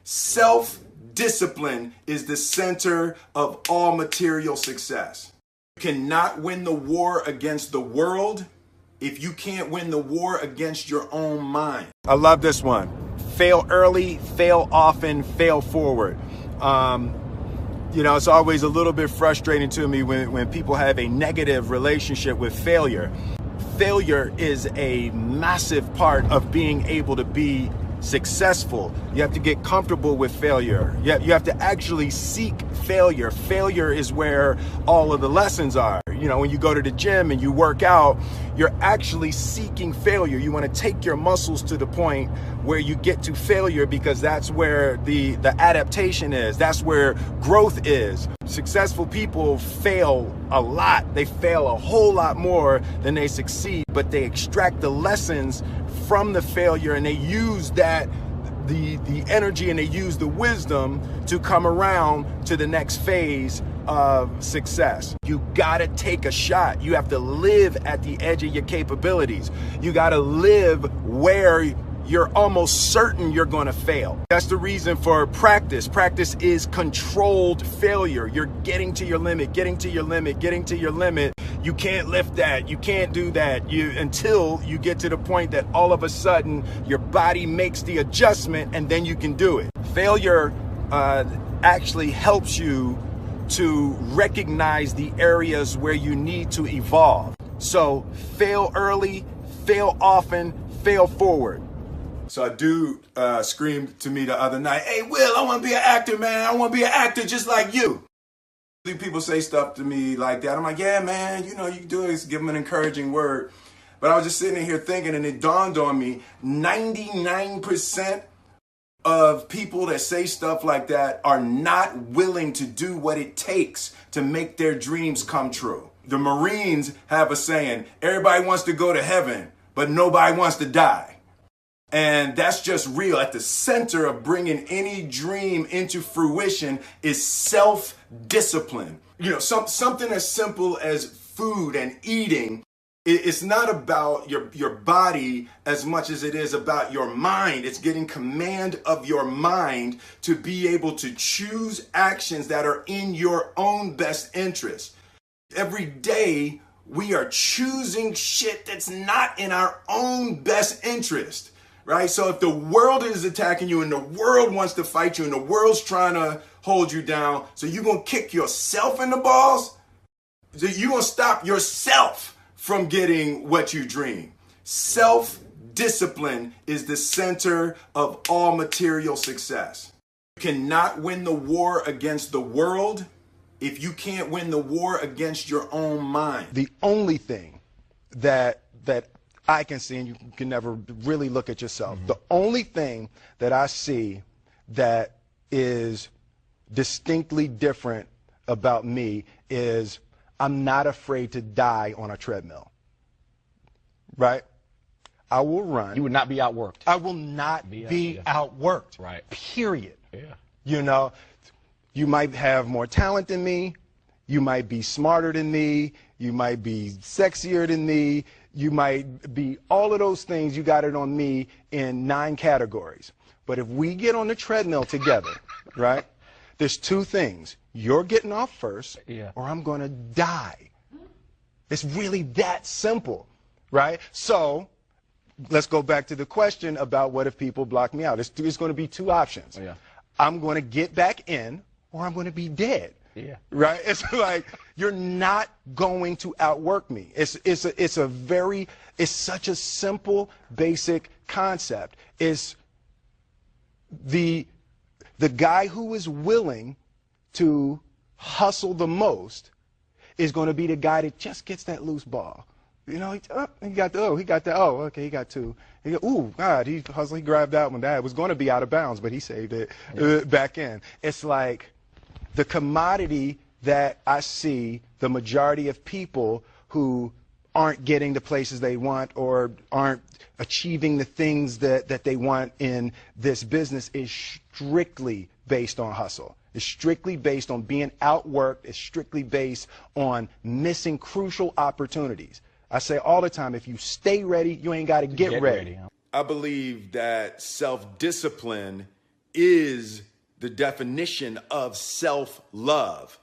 Self-discipline is the center of all material success. You cannot win the war against the world if you can't win the war against your own mind. I love this one. Fail early, fail often, fail forward. It's always a little bit frustrating to me when people have a negative relationship with failure. Failure is a massive part of being able to be successful. You have to get comfortable with failure. You have to actually seek failure. Failure is where all of the lessons are. When you go to the gym and you work out, you're actually seeking failure. You want to take your muscles to the point where you get to failure, because that's where the adaptation is. That's where growth is. Successful people fail a lot. They fail a whole lot more than they succeed, but they extract the lessons from the failure and they use that the energy and they use the wisdom to come around to the next phase of success. You gotta take a shot. You have to live at the edge of your capabilities. You gotta live where you're almost certain you're gonna fail. That's the reason for practice. Practice is controlled failure. You're getting to your limit, getting to your limit, getting to your limit. You can't lift that. You can't do that. Until you get to the point that all of a sudden your body makes the adjustment and then you can do it. Failure actually helps you to recognize the areas where you need to evolve. So fail early, fail often, fail forward. So a dude screamed to me the other night, "Hey, Will, I want to be an actor, man. I want to be an actor just like you." People say stuff to me like that. I'm like, "Yeah, man, you can do it." Give them an encouraging word. But I was just sitting here thinking, and it dawned on me, 99% of people that say stuff like that are not willing to do what it takes to make their dreams come true. The Marines have a saying, everybody wants to go to heaven, but nobody wants to die. And that's just real. At the center of bringing any dream into fruition is self-discipline. Something as simple as food and eating. It's not about your body as much as it is about your mind. It's getting command of your mind to be able to choose actions that are in your own best interest. Every day, we are choosing shit that's not in our own best interest. Right? So if the world is attacking you and the world wants to fight you and the world's trying to hold you down, so you're going to kick yourself in the balls? So you're going to stop yourself from getting what you dream. Self-discipline is the center of all material success. You cannot win the war against the world if you can't win the war against your own mind. The only thing that I can see, and you can never really look at yourself. The only thing that I see that is distinctly different about me is I'm not afraid to die on a treadmill. Right? I will run. You would not be outworked. I will not be outworked. Right. Period. Yeah. You might have more talent than me. You might be smarter than me. You might be sexier than me. You might be all of those things. You got it on me in 9 categories. But if we get on the treadmill together, right, there's 2 things. You're getting off first, or I'm going to die. It's really that simple, right? So let's go back to the question about what if people block me out. There's going to be 2 options. I'm going to get back in, or I'm going to be dead. Right? It's like, you're not going to outwork me. It's such a simple, basic concept. It's the guy who is willing to hustle the most is going to be the guy that just gets that loose ball. He got okay, he got 2. Ooh, God, he grabbed that one. That was going to be out of bounds, but he saved it back in. It's like, the commodity that I see the majority of people who aren't getting the places they want or aren't achieving the things that they want in this business is strictly based on hustle. It's strictly based on being outworked. It's strictly based on missing crucial opportunities. I say all the time, if you stay ready, you ain't got to get ready. I believe that self-discipline is the definition of self-love.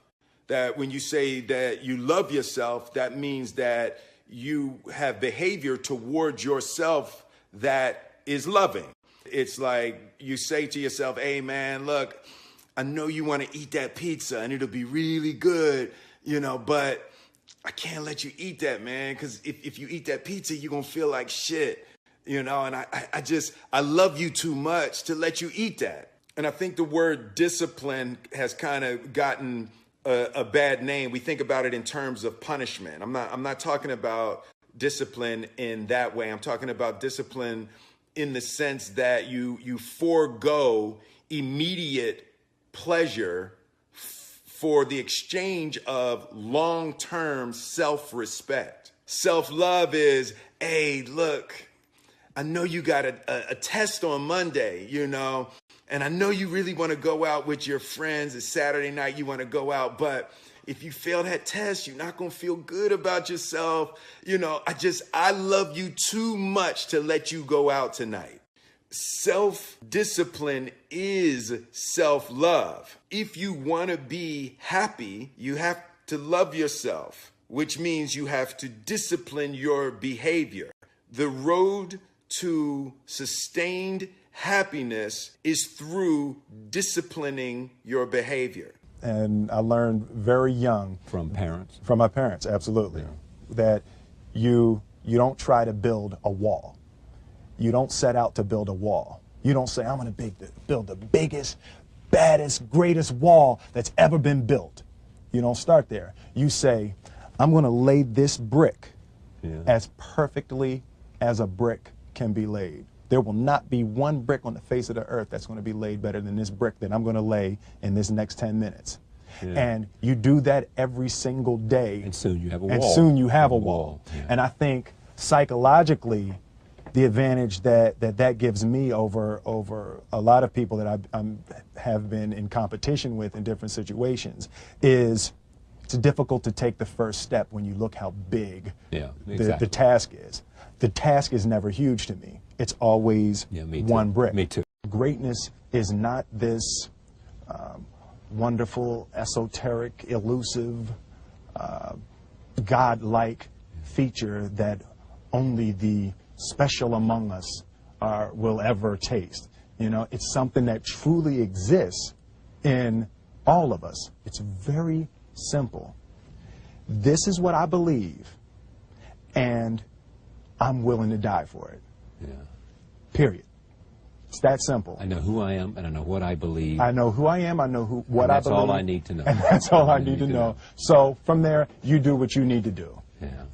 That when you say that you love yourself, that means that you have behavior towards yourself that is loving. It's like you say to yourself, hey man, look, I know you want to eat that pizza and it'll be really good, but I can't let you eat that, man, because if you eat that pizza, you're going to feel like shit, and I love you too much to let you eat that. And I think the word discipline has kind of gotten a bad name. We think about it in terms of punishment. I'm not talking about discipline in that way. I'm talking about discipline in the sense that you forego immediate pleasure for the exchange of long-term self-respect. Self-love is, hey, look, I know you got a test on Monday, and I know you really want to go out with your friends. It's Saturday night, you want to go out, but if you fail that test, you're not going to feel good about yourself. I love you too much to let you go out tonight. Self-discipline is self-love. If you want to be happy, you have to love yourself, which means you have to discipline your behavior. The road to sustained happiness is through disciplining your behavior. And I learned very young. From parents? From my parents, absolutely. Yeah. That you don't try to build a wall. You don't set out to build a wall. You don't say, I'm going to build the biggest, baddest, greatest wall that's ever been built. You don't start there. You say, I'm going to lay this brick as perfectly as a brick can be laid. There will not be one brick on the face of the earth that's going to be laid better than this brick that I'm going to lay in this next 10 minutes. Yeah. And you do that every single day. And soon you have a wall. And soon you have a wall. Yeah. And I think psychologically, the advantage that gives me over a lot of people that I have been in competition with in different situations is it's difficult to take the first step when you look how big the task is. The task is never huge to me. It's always one brick. Me too. Greatness is not this wonderful, esoteric, elusive, God-like feature that only the special among us will ever taste. It's something that truly exists in all of us. It's very simple. This is what I believe, and I'm willing to die for it. Yeah. Period. It's that simple. I know who I am, and I know what I believe. I know who I am, I know what I believe. That's all I need to know. And that's all I need to know. So from there, you do what you need to do.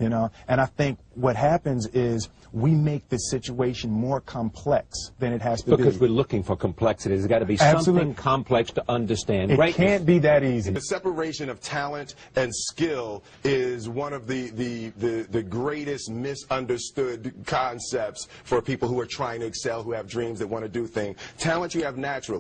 Yeah. And I think what happens is we make the situation more complex than it has to be. Because we're looking for complexity. There's got to be something complex to understand. It can't be that easy. The separation of talent and skill is one of the greatest misunderstood concepts for people who are trying to excel, who have dreams that want to do things. Talent you have naturally.